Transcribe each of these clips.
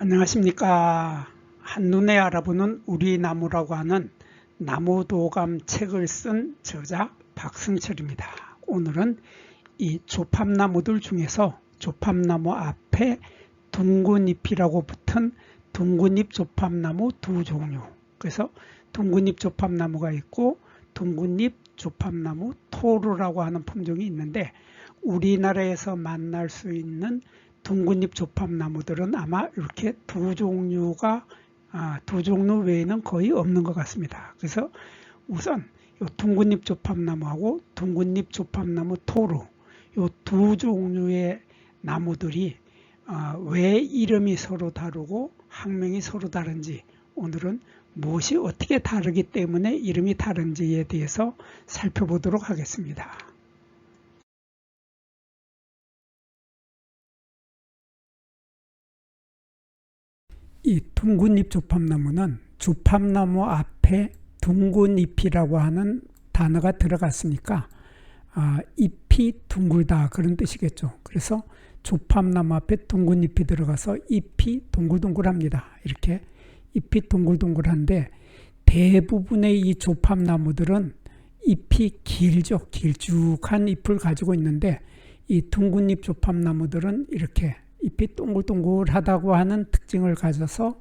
안녕하십니까. 한눈에 알아보는 우리 나무라고 하는 나무도감 책을 쓴 저자 박승철입니다. 오늘은 이 조팝나무들 중에서 조팝나무 앞에 둥근잎이라고 붙은 둥근잎 조팝나무 두 종류, 그래서 둥근잎 조팝나무가 있고 둥근잎 조팝나무 토르라고 하는 품종이 있는데, 우리나라에서 만날 수 있는 둥근잎 조팝나무들은 아마 이렇게 두 종류 외에는 거의 없는 것 같습니다. 그래서 우선 이 둥근잎 조팝나무하고 둥근잎 조팝나무 토르, 이 두 종류의 나무들이 왜 이름이 서로 다르고 학명이 서로 다른지, 오늘은 무엇이 어떻게 다르기 때문에 이름이 다른지에 대해서 살펴보도록 하겠습니다. 이 둥근잎 조팝나무는 조팝나무 앞에 둥근잎이라고 하는 단어가 들어갔으니까 잎이 둥글다 그런 뜻이겠죠. 그래서 조팝나무 앞에 둥근잎이 들어가서 잎이 동글동글합니다. 이렇게 잎이 동글동글한데, 대부분의 이 조팝나무들은 잎이 길죠. 길쭉한 잎을 가지고 있는데, 이 둥근잎 조팝나무들은 이렇게 잎이 동글동글하다고 하는 특징을 가져서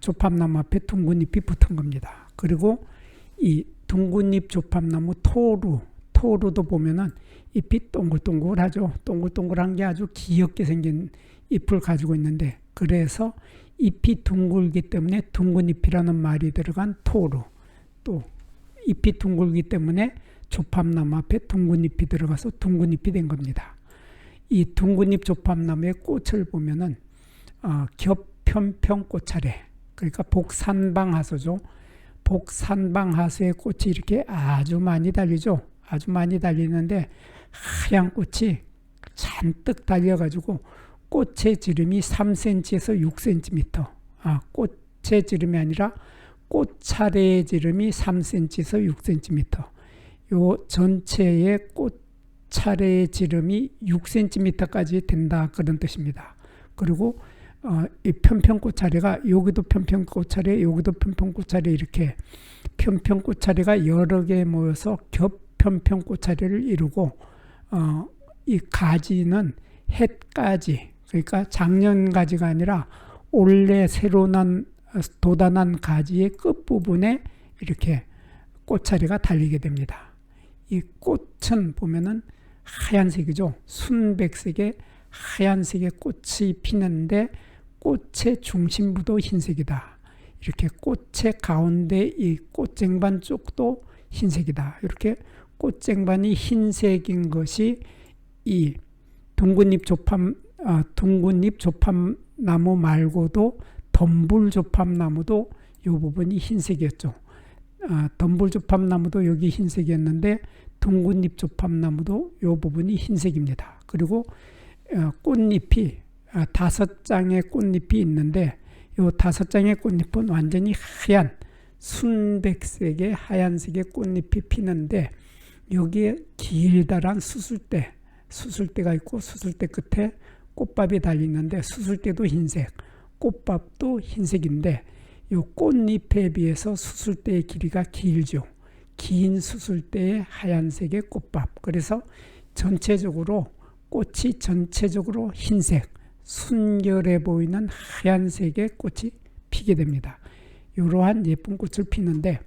조팝나무 앞에 둥근잎이 붙은 겁니다. 그리고 이 둥근잎 조팝나무 토르도 보면은 잎이 동글동글하죠. 동글동글한 게 아주 귀엽게 생긴 잎을 가지고 있는데, 그래서 잎이 둥글기 때문에 둥근잎이라는 말이 들어간 토르, 또 잎이 둥글기 때문에 조팝나무 앞에 둥근잎이 들어가서 둥근잎이 된 겁니다. 이 둥근잎 조팝나무의 꽃을 보면은 겹편평 꽃차례, 그러니까 복산방하소죠. 복산방하소의 꽃이 이렇게 아주 많이 달리죠. 아주 많이 달리는데 하얀 꽃이 잔뜩 달려가지고 꽃의 지름이 3cm에서 6cm, 꽃의 지름이 아니라 꽃차례의 지름이 3cm에서 6cm, 요 전체의 꽃차례의 지름이 6cm까지 된다 그런 뜻입니다. 그리고 이 편평꽃차례가 여기도 편평꽃차례, 여기도 편평꽃차례, 이렇게 편평꽃차례가 여러 개 모여서 겹편평꽃차례를 이루고, 이 가지는 햇가지, 그러니까 작년가지가 아니라 올해 새로 돋아난 가지의 끝부분에 이렇게 꽃차례가 달리게 됩니다. 이 꽃은 보면은 하얀색이죠. 순백색의 하얀색의 꽃이 피는데, 꽃의 중심부도 흰색이다. 이렇게 꽃의 가운데 이 꽃쟁반 쪽도 흰색이다. 이렇게 꽃쟁반이 흰색인 것이 이 둥근잎 조팝나무 말고도 덤불 조팝나무도 이 부분이 흰색이었죠. 덤불 조팝나무도 여기 흰색이었는데 둥근잎 조팝나무도 이 부분이 흰색입니다. 그리고 꽃잎이 5장의 꽃잎이 있는데, 이 5장의 꽃잎은 완전히 하얀 순백색의 하얀색의 꽃잎이 피는데, 여기에 길다란 수술대가 있고, 수술대 끝에 꽃밥이 달리는데, 수술대도 흰색, 꽃밥도 흰색인데, 이 꽃잎에 비해서 수술대의 길이가 길죠. 긴 수술대의 하얀색의 꽃밥. 그래서 전체적으로 꽃이 전체적으로 흰색, 순결해 보이는 하얀색의 꽃이 피게 됩니다. 이러한 예쁜 꽃을 피는데,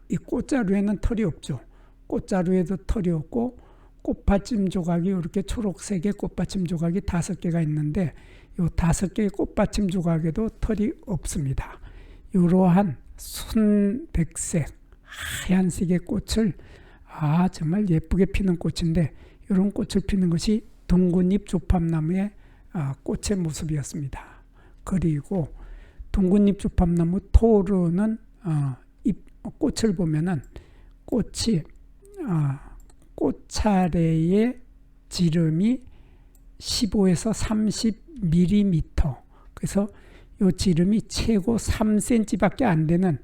이 꽃자루에는 털이 없죠. 꽃자루에도 털이 없고, 꽃받침 조각이 이렇게 초록색의 꽃받침 조각이 5개가 있는데, 이 5개의 꽃받침 조각에도 털이 없습니다. 이러한 순백색 하얀색의 꽃을 정말 예쁘게 피는 꽃인데, 이런 꽃을 피는 것이 둥근잎 조팝나무의 꽃의 모습이었습니다. 그리고 둥근잎 조팝나무 토르는 꽃을 보면은 꽃이 꽃차례의 지름이 15에서 30mm, 그래서 이 지름이 최고 3cm밖에 안 되는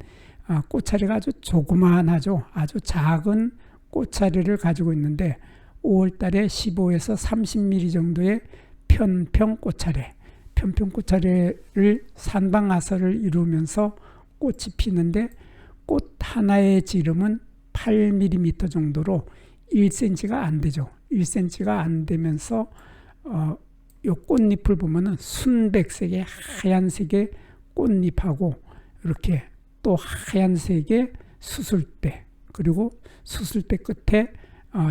꽃차례가 아주 조그만하죠. 아주 작은 꽃차례를 가지고 있는데, 5월달에 15에서 30mm 정도의 편평 꽃차례, 편편꽃차례를 산방아사를 이루면서 꽃이 피는데 꽃 하나의 지름은 8mm 정도로 1cm가 안 되죠. 1cm가 안 되면서 요 꽃잎을 보면은 순백색의 하얀색의 꽃잎하고 이렇게 또 하얀색의 수술대, 그리고 수술대 끝에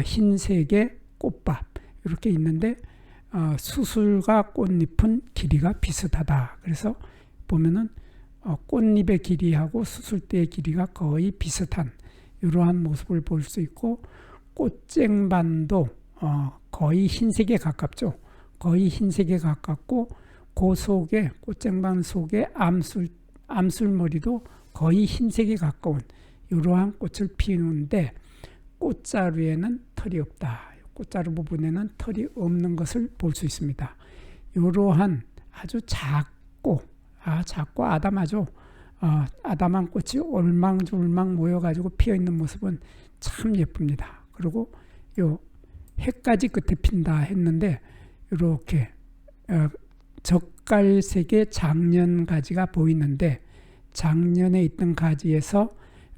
흰색의 꽃밥 이렇게 있는데 수술과 꽃잎은 길이가 비슷하다. 그래서 보면은 꽃잎의 길이하고 수술대의 길이가 거의 비슷한 이러한 모습을 볼 수 있고, 꽃쟁반도 거의 흰색에 가깝죠. 거의 흰색에 가깝고, 그 속에 꽃쟁반 속에 암술머리도 거의 흰색에 가까운 이러한 꽃을 피우는데, 꽃자루에는 털이 없다. 꽃자루 부분에는 털이 없는 것을 볼 수 있습니다. 이러한 아주 작고 아담하죠. 아담한 꽃이 올망졸망 모여가지고 피어있는 모습은 참 예쁩니다. 그리고 요 해까지 끝에 핀다 했는데 이렇게 젓갈색의 장년가지가 보이는데, 장년에 있던 가지에서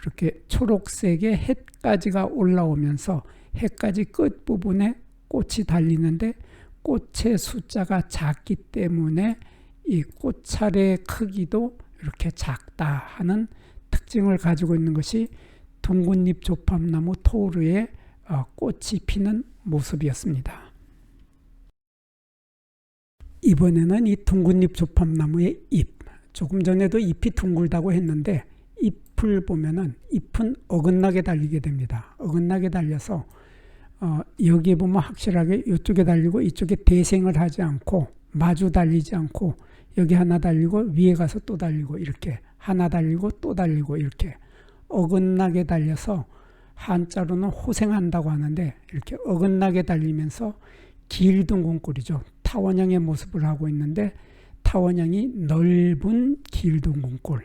이렇게 초록색의 햇가지가 올라오면서 햇가지 끝부분에 꽃이 달리는데, 꽃의 숫자가 작기 때문에 이 꽃차례 크기도 이렇게 작다 하는 특징을 가지고 있는 것이 둥근잎 조팝나무 토르의 꽃이 피는 모습이었습니다. 이번에는 이 둥근잎 조팝나무의 잎, 조금 전에도 잎이 둥글다고 했는데 잎을 보면은 잎은 어긋나게 달리게 됩니다. 어긋나게 달려서 여기에 보면 확실하게 이쪽에 달리고 이쪽에 대생을 하지 않고 마주 달리지 않고, 여기 하나 달리고 위에 가서 또 달리고, 이렇게 하나 달리고 또 달리고, 이렇게 어긋나게 달려서 한자로는 호생한다고 하는데, 이렇게 어긋나게 달리면서 길둥근꼴이죠. 타원형의 모습을 하고 있는데, 타원형이 넓은 길둥근꼴,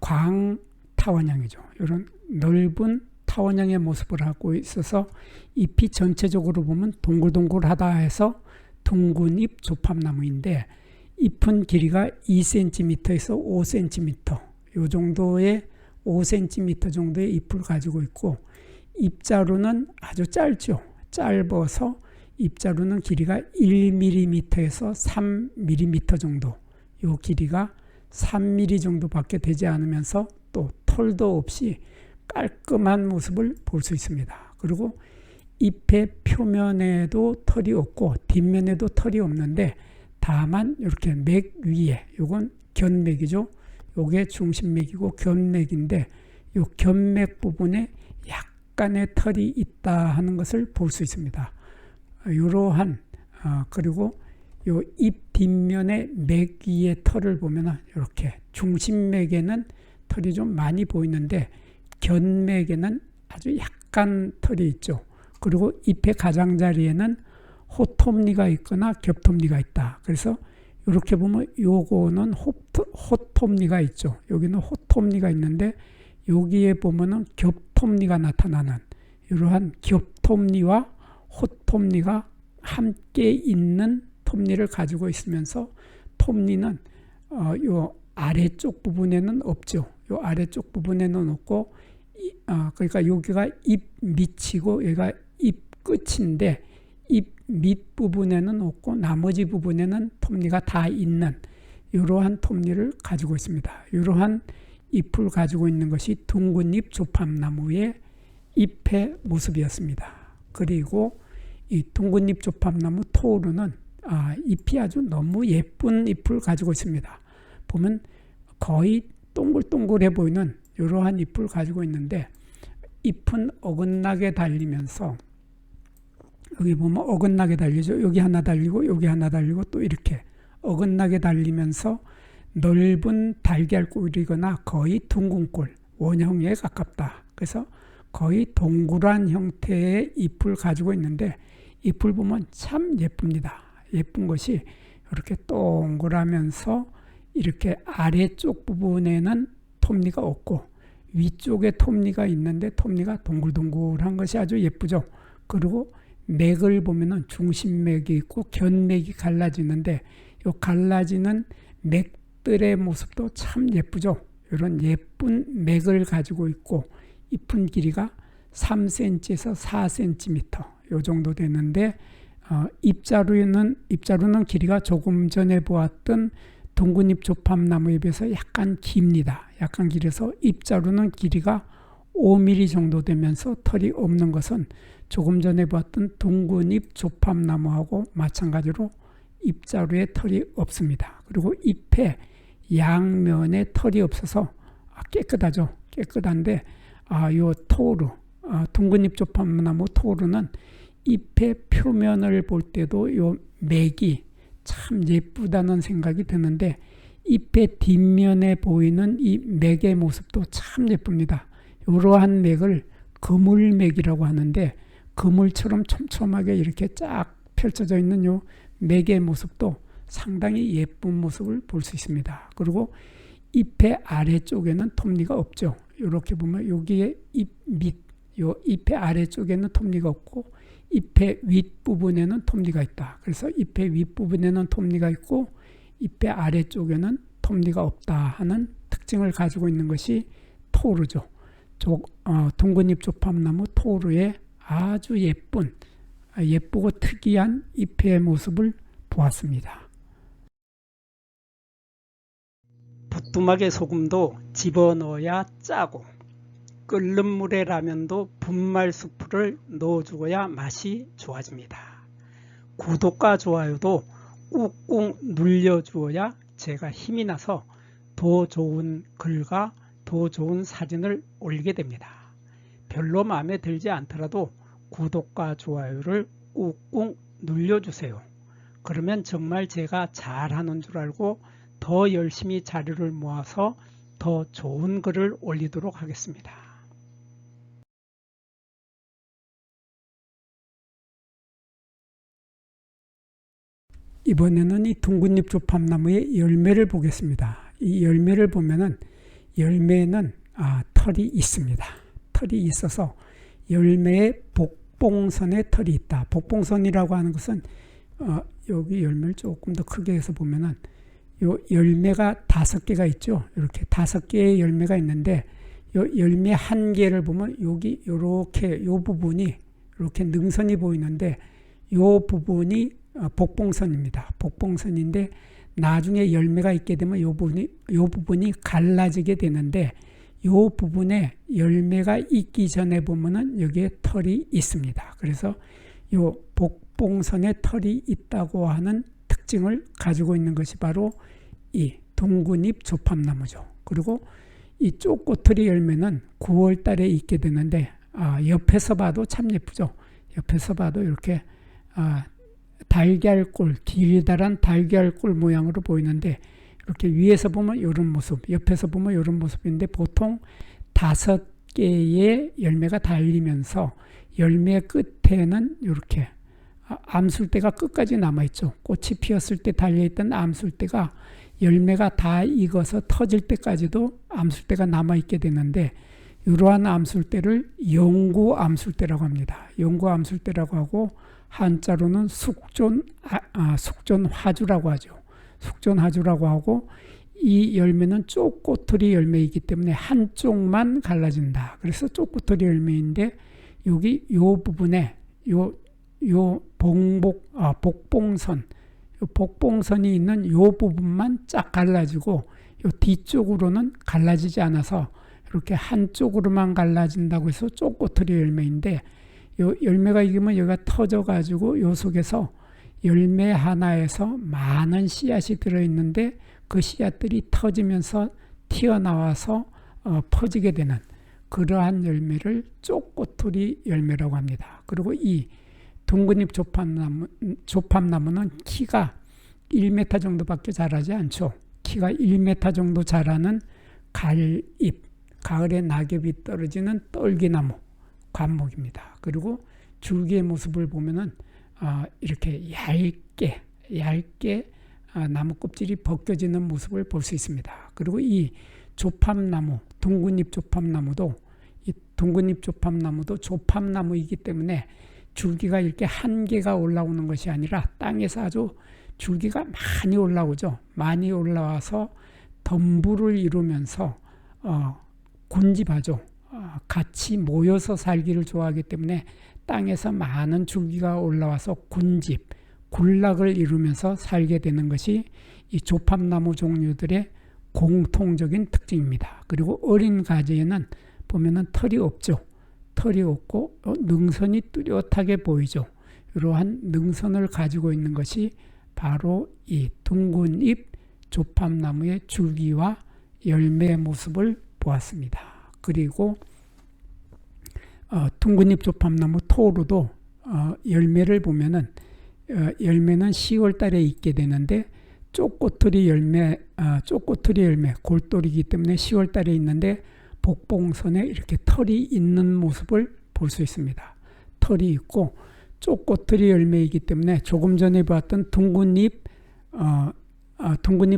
광타원형이죠. 이런 넓은 타원형의 모습을 하고 있어서 잎이 전체적으로 보면 동글동글하다 해서 둥근잎 조팝나무인데, 잎은 길이가 2cm에서 5cm, 이 정도의 5cm 정도의 잎을 가지고 있고, 잎자루는 아주 짧죠. 짧아서 잎자루는 길이가 1mm에서 3mm 정도, 이 길이가 3mm 정도밖에 되지 않으면서 또 털도 없이 깔끔한 모습을 볼 수 있습니다. 그리고 잎의 표면에도 털이 없고 뒷면에도 털이 없는데, 다만 이렇게 맥 위에, 이건 견맥이죠. 이게 중심맥이고 견맥인데, 이 견맥 부분에 약간의 털이 있다 하는 것을 볼 수 있습니다. 이러한 그리고 이 잎 뒷면의 맥 위에 털을 보면 이렇게 중심맥에는 털이 좀 많이 보이는데 견맥에는 아주 약간 털이 있죠. 그리고 잎의 가장자리에는 호톱니가 있거나 겹톱니가 있다. 그래서 이렇게 보면 요거는 호톱니가 있죠. 여기는 호톱니가 있는데, 여기에 보면은 겹톱니가 나타나는 이러한 겹톱니와 호톱니가 함께 있는 톱니를 가지고 있으면서, 톱니는 요 아래쪽 부분에는 없죠. 요 아래쪽 부분에는 없고, 그러니까 여기가 잎 밑이고 여기가 잎 끝인데, 잎 밑부분에는 없고 나머지 부분에는 톱니가 다 있는 이러한 톱니를 가지고 있습니다. 이러한 잎을 가지고 있는 것이 둥근잎 조팝나무의 잎의 모습이었습니다. 그리고 이 둥근잎 조팝나무 토르는 잎이 아주 너무 예쁜 잎을 가지고 있습니다. 보면 거의 동글동글해 보이는 이러한 잎을 가지고 있는데, 잎은 어긋나게 달리면서, 여기 보면 어긋나게 달리죠. 여기 하나 달리고 여기 하나 달리고 또 이렇게 어긋나게 달리면서 넓은 달걀꼴이거나 거의 둥근꼴, 원형에 가깝다. 그래서 거의 동그란 형태의 잎을 가지고 있는데, 잎을 보면 참 예쁩니다. 예쁜 것이 이렇게 동그라면서 이렇게 아래쪽 부분에는 톱니가 없고 위쪽에 톱니가 있는데 톱니가 동글동글한 것이 아주 예쁘죠. 그리고 맥을 보면은 중심맥이 있고 견맥이 갈라지는데, 요 갈라지는 맥들의 모습도 참 예쁘죠. 이런 예쁜 맥을 가지고 있고 잎은 길이가 3cm에서 4cm 요 정도 되는데 잎자루는 길이가 조금 전에 보았던 둥근잎 조팝나무에 비해서 약간 깁니다. 약간 길어서 잎자루는 길이가 5mm 정도 되면서 털이 없는 것은 조금 전에 보았던 둥근잎 조팝나무하고 마찬가지로 잎자루에 털이 없습니다. 그리고 잎의 양면에 털이 없어서 깨끗하죠. 깨끗한데 요 토르, 둥근잎 조팝나무 토르는 잎의 표면을 볼 때도 요 맥이 참 예쁘다는 생각이 드는데 잎의 뒷면에 보이는 이 맥의 모습도 참 예쁩니다. 이러한 맥을 그물맥이라고 하는데 그물처럼 촘촘하게 이렇게 쫙 펼쳐져 있는 요 맥의 모습도 상당히 예쁜 모습을 볼 수 있습니다. 그리고 잎의 아래쪽에는 톱니가 없죠. 이렇게 보면 여기에 잎 밑, 요 잎의 아래쪽에는 톱니가 없고 잎의 윗부분에는 톱니가 있다. 그래서 잎의 윗부분에는 톱니가 있고 잎의 아래쪽에는 톱니가 없다 하는 특징을 가지고 있는 것이 토르죠. 둥근잎 조팝나무 토르의 아주 예쁘고 특이한 잎의 모습을 보았습니다. 부뚜막에 소금도 집어넣어야 짜고 끓는 물에 라면도 분말 수프를 넣어주어야 맛이 좋아집니다. 구독과 좋아요도 꾹꾹 눌려주어야 제가 힘이 나서 더 좋은 글과 더 좋은 사진을 올리게 됩니다. 별로 마음에 들지 않더라도 구독과 좋아요를 꾹꾹 눌려주세요. 그러면 정말 제가 잘하는 줄 알고 더 열심히 자료를 모아서 더 좋은 글을 올리도록 하겠습니다. 이번에는 이 둥근잎 조팝나무의 열매를 보겠습니다. 이 열매를 보면은 열매에는 털이 있습니다. 털이 있어서 열매에 복봉선에 털이 있다. 복봉선이라고 하는 것은 여기 열매를 조금 더 크게 해서 보면은 요 열매가 5개가 있죠. 이렇게 5개의 열매가 있는데 요 열매 한 개를 보면 여기 요렇게 요 부분이 이렇게 능선이 보이는데 요 부분이 복봉선입니다. 복봉선인데 나중에 열매가 있게 되면 요 부분이 갈라지게 되는데 요 부분에 열매가 있기 전에 보면은 여기에 털이 있습니다. 그래서 요 복봉선에 털이 있다고 하는 특징을 가지고 있는 것이 바로 이 둥근잎 조팝나무죠. 그리고 이 쪼꼬트리 열매는 9월 달에 있게 되는데 옆에서 봐도 참 예쁘죠. 옆에서 봐도 이렇게 달걀꿀, 길다란 달걀꿀 모양으로 보이는데 이렇게 위에서 보면 이런 모습, 옆에서 보면 이런 모습인데 보통 5개의 열매가 달리면서 열매 끝에는 이렇게 암술대가 끝까지 남아있죠. 꽃이 피었을 때 달려있던 암술대가 열매가 다 익어서 터질 때까지도 암술대가 남아있게 되는데 이러한 암술대를 영구 암술대라고 합니다. 영구 암술대라고 하고 한자로는 숙존화주라고 하죠. 숙존화주라고 하고 이 열매는 쪼꼬트리 열매이기 때문에 한쪽만 갈라진다. 그래서 쪼꼬트리 열매인데 여기 요 부분에 복봉선, 복봉선이 있는 요 부분만 쫙 갈라지고 요 뒤쪽으로는 갈라지지 않아서 이렇게 한쪽으로만 갈라진다고 해서 쪼꼬트리 열매인데 요 열매가 익으면 여기가 터져 가지고 요 속에서 열매 하나에서 많은 씨앗이 들어있는데 그 씨앗들이 터지면서 튀어나와서 퍼지게 되는 그러한 열매를 쪼꼬트리 열매라고 합니다. 그리고 이 둥근잎 조팝나무는 키가 1m 정도밖에 자라지 않죠. 키가 1m 정도 자라는 가을잎, 가을에 낙엽이 떨어지는 떨기나무, 관목입니다. 그리고 줄기의 모습을 보면은 이렇게 얇게 나무 껍질이 벗겨지는 모습을 볼 수 있습니다. 그리고 이 조팝나무, 둥근잎 조팝나무도 조팝나무이기 때문에 줄기가 이렇게 한 개가 올라오는 것이 아니라 땅에서 아주 줄기가 많이 올라오죠. 많이 올라와서 덤불을 이루면서 군집하죠. 같이 모여서 살기를 좋아하기 때문에 땅에서 많은 줄기가 올라와서 군집, 군락을 이루면서 살게 되는 것이 이 조팝나무 종류들의 공통적인 특징입니다. 그리고 어린 가지에는 보면은 털이 없죠. 털이 없고 능선이 뚜렷하게 보이죠. 이러한 능선을 가지고 있는 것이 바로 이 둥근잎 조팝나무의 줄기와 열매의 모습을 보았습니다. 그리고 둥근잎 조팝나무 토르도 열매를 보면은 열매는 10월 달에 있게 되는데 쪼꼬트리 열매, 골똘이기 때문에 10월 달에 있는데 복봉선에 이렇게 털이 있는 모습을 볼 수 있습니다. 털이 있고 쪼꼬트리 열매이기 때문에 조금 전에 보았던 둥근잎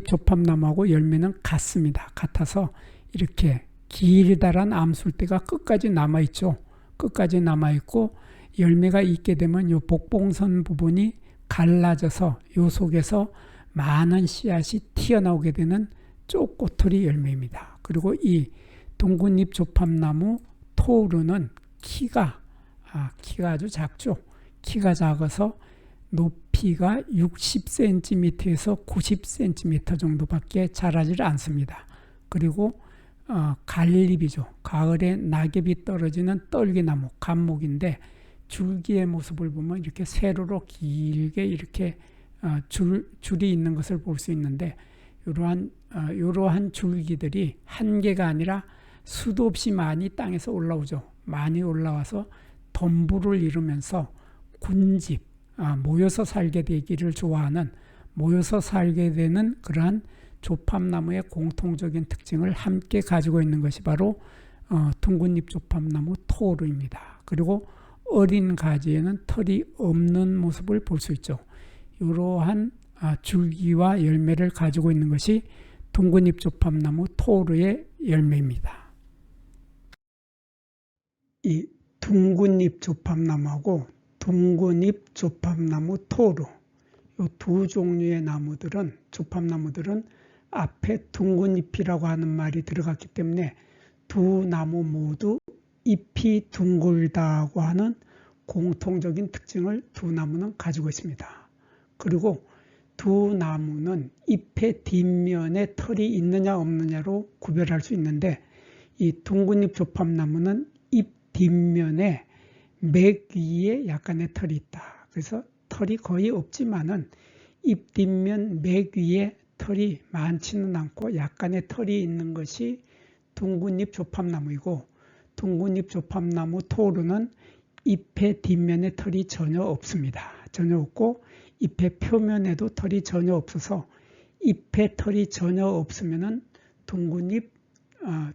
조팝나무하고 열매는 같습니다. 같아서 이렇게 길다란 암술대가 끝까지 남아있죠. 끝까지 남아있고 열매가 있게 되면 이 복봉선 부분이 갈라져서 이 속에서 많은 씨앗이 튀어나오게 되는 쪼꼬트리 열매입니다. 그리고 이 둥근잎 조팝나무 토르는 키가 아주 작죠. 키가 작아서 높이가 60cm에서 90cm 정도밖에 자라질 않습니다. 그리고 가을잎이죠. 가을에 낙엽이 떨어지는 떨기나무, 감목인데 줄기의 모습을 보면 이렇게 세로로 길게 이렇게 줄이 있는 것을 볼 수 있는데 이러한 줄기들이 한 개가 아니라 수도 없이 많이 땅에서 올라오죠. 많이 올라와서 덤불을 이루면서 군집, 모여서 살게 되기를 좋아하는, 모여서 살게 되는 그러한 조팝나무의 공통적인 특징을 함께 가지고 있는 것이 바로 둥근잎 조팝나무 토르입니다. 그리고 어린 가지에는 털이 없는 모습을 볼 수 있죠. 이러한 줄기와 열매를 가지고 있는 것이 둥근잎 조팝나무 토르의 열매입니다. 이 둥근잎 조팝나무하고 둥근잎 조팝나무 토르, 이 두 종류의 나무들은, 조팝나무들은 앞에 둥근잎이라고 하는 말이 들어갔기 때문에 두 나무 모두 잎이 둥글다고 하는 공통적인 특징을 두 나무는 가지고 있습니다. 그리고 두 나무는 잎의 뒷면에 털이 있느냐 없느냐로 구별할 수 있는데 이 둥근잎 조팝나무는 잎 뒷면에 맥 위에 약간의 털이 있다. 그래서 털이 거의 없지만은 잎 뒷면 맥 위에 털이 많지는 않고 약간의 털이 있는 것이 둥근잎 조팝나무이고, 둥근잎 조팝나무 토르는 잎의 뒷면에 털이 전혀 없습니다. 전혀 없고 잎의 표면에도 털이 전혀 없어서 잎에 털이 전혀 없으면은 둥근잎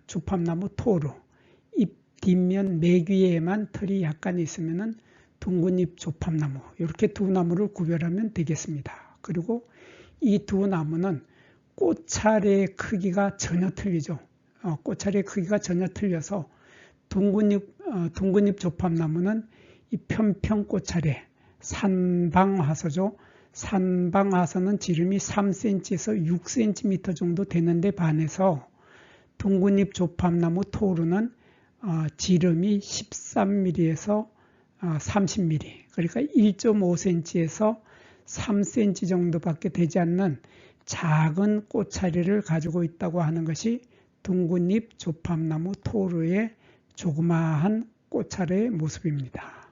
조팝나무 토르, 잎 뒷면 맥 위에만 털이 약간 있으면은 둥근잎 조팝나무, 이렇게 두 나무를 구별하면 되겠습니다. 그리고 이 두 나무는 꽃차례의 크기가 전혀 틀리죠. 꽃차례의 크기가 전혀 틀려서 둥근잎 조팝나무는 이 편평 꽃차례, 산방화서죠. 산방화서는 지름이 3cm에서 6cm 정도 되는데 반해서 둥근잎 조팝나무 토르는 지름이 13mm에서 30mm, 그러니까 1.5cm에서 3cm 정도밖에 되지 않는 작은 꽃차례를 가지고 있다고 하는 것이 둥근잎 조팝나무 토르의 조그마한 꽃차례의 모습입니다.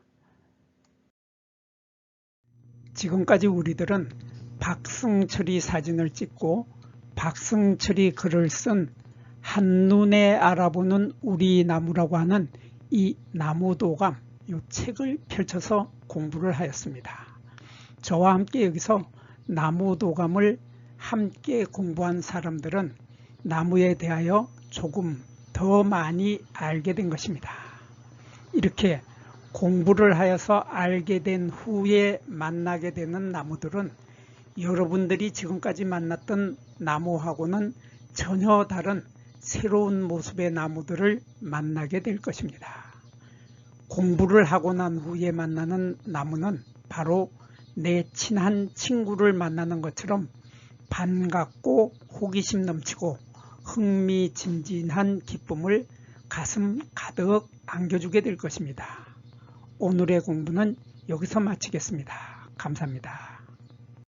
지금까지 우리들은 박승철이 사진을 찍고 박승철이 글을 쓴 한눈에 알아보는 우리 나무라고 하는 이 나무도감, 이 책을 펼쳐서 공부를 하였습니다. 저와 함께 여기서 나무도감을 함께 공부한 사람들은 나무에 대하여 조금 더 많이 알게 된 것입니다. 이렇게 공부를 하여서 알게 된 후에 만나게 되는 나무들은 여러분들이 지금까지 만났던 나무하고는 전혀 다른 새로운 모습의 나무들을 만나게 될 것입니다. 공부를 하고 난 후에 만나는 나무는 바로 내 친한 친구를 만나는 것처럼 반갑고 호기심 넘치고 흥미진진한 기쁨을 가슴 가득 안겨주게 될 것입니다. 오늘의 공부는 여기서 마치겠습니다. 감사합니다.